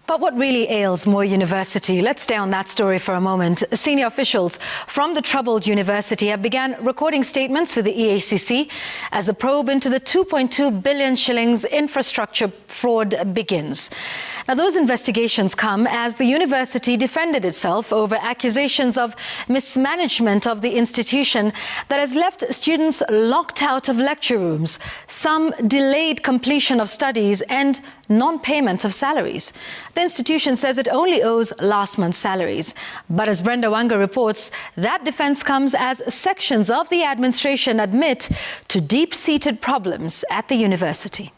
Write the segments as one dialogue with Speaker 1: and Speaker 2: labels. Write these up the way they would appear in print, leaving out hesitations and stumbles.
Speaker 1: But what really ails Moy University? Let's stay on that story for a moment. Senior officials from the troubled university have begun recording statements with the EACC as the probe into the 2.2 billion shillings infrastructure fraud begins. Now, those investigations come as the university defended itself over accusations of mismanagement of the institution that has left students locked out of lecture rooms, some delayed completion of studies and non-payment of salaries. The institution says it only owes last month's salaries. But as Brenda Wanga reports, that defense comes as sections of the administration admit to deep-seated problems at the university.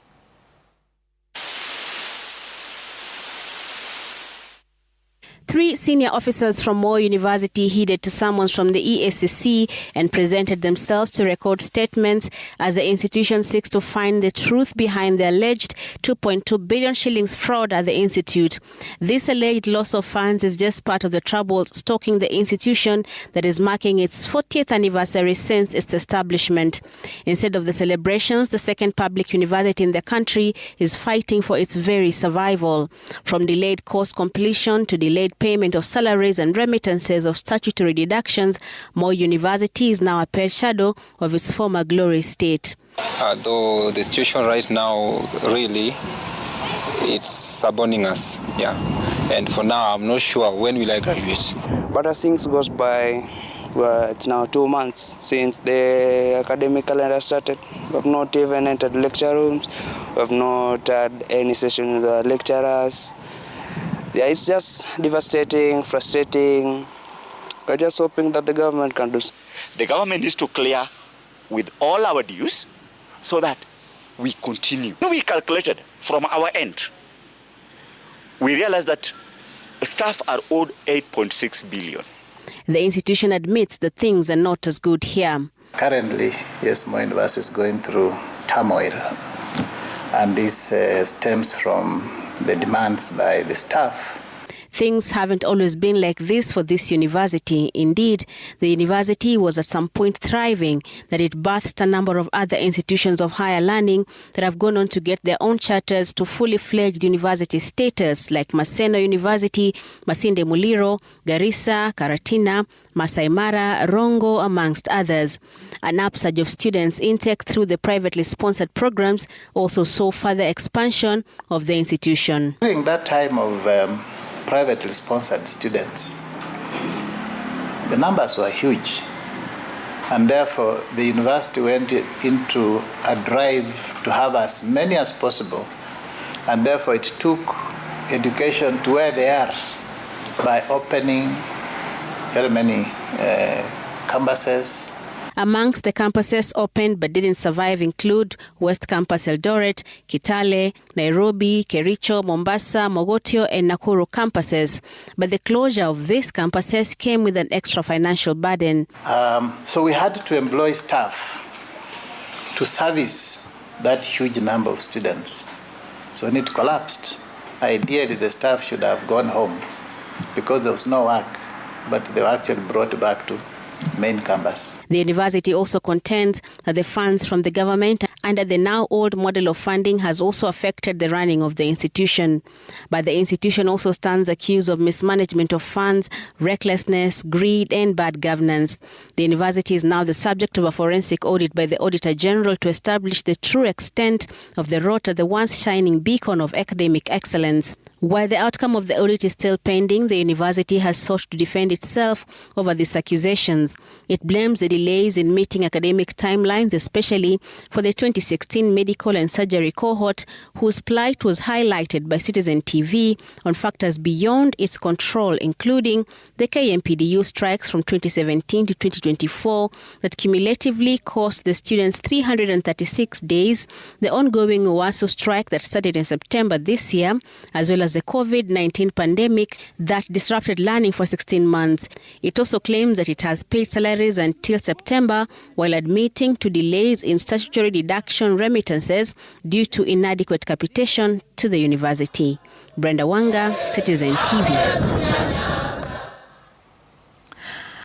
Speaker 2: Three senior officers from Moy University heeded to summons from the EACC and presented themselves to record statements as the institution seeks to find the truth behind the alleged 2.2 billion shillings fraud at the institute. This alleged loss of funds is just part of the troubles stalking the institution that is marking its 40th anniversary since its establishment. Instead of the celebrations, the second public university in the country is fighting for its very survival. From delayed course completion to delayed payment of salaries and remittances of statutory deductions, Moy University is now a pale shadow of its former glory state.
Speaker 3: Though the situation right now, really, it's suborning us, And for now, I'm not sure when will I graduate.
Speaker 4: But as things goes by, it's now 2 months since the academic calendar started. We have not even entered lecture rooms. We have not had any session with the lecturers. Yeah, it's just devastating, frustrating. We're just hoping that the government can do so.
Speaker 5: The government needs to clear with all our dues so that we continue. We calculated from our end. We realized that staff are owed 8.6 billion.
Speaker 2: The institution admits that things are not as good here.
Speaker 6: Currently, yes, Moy University is going through turmoil, and this stems from the demands by the staff.
Speaker 2: Things haven't always been like this for this university. Indeed, the university was at some point thriving, that it birthed a number of other institutions of higher learning that have gone on to get their own charters to fully fledged university status, like Maseno University, Masinde Muliro, Garissa, Karatina, Masai Mara, Rongo, amongst others. An upsurge of students intake through the privately sponsored programs also saw further expansion of the institution.
Speaker 6: During that time of privately sponsored students, the numbers were huge, and therefore the university went into a drive to have as many as possible, and therefore it took education to where they are by opening very many campuses.
Speaker 2: Amongst the campuses opened but didn't survive include West Campus Eldoret, Kitale, Nairobi, Kericho, Mombasa, Mogotio and Nakuru campuses. But the closure of these campuses came with an extra financial burden.
Speaker 6: So we had to employ staff to service that huge number of students. So when it collapsed, ideally the staff should have gone home because there was no work, but they were actually brought back to main campus.
Speaker 2: The university also contends that the funds from the government under the now old model of funding has also affected the running of the institution. But the institution also stands accused of mismanagement of funds, recklessness, greed and bad governance. The university is now the subject of a forensic audit by the Auditor General to establish the true extent of the rot at the once shining beacon of academic excellence. While the outcome of the audit is still pending, the university has sought to defend itself over these accusations. It blames the delays in meeting academic timelines, especially for the 2016 medical and surgery cohort, whose plight was highlighted by Citizen TV on factors beyond its control, including the KMPDU strikes from 2017 to 2024 that cumulatively cost the students 336 days, the ongoing UASU strike that started in September this year, as well as the COVID-19 pandemic that disrupted learning for 16 months. It also claims that it has paid salaries until September, while admitting to delays in statutory deduction remittances due to inadequate capitation to the university. Brenda Wanga, Citizen TV.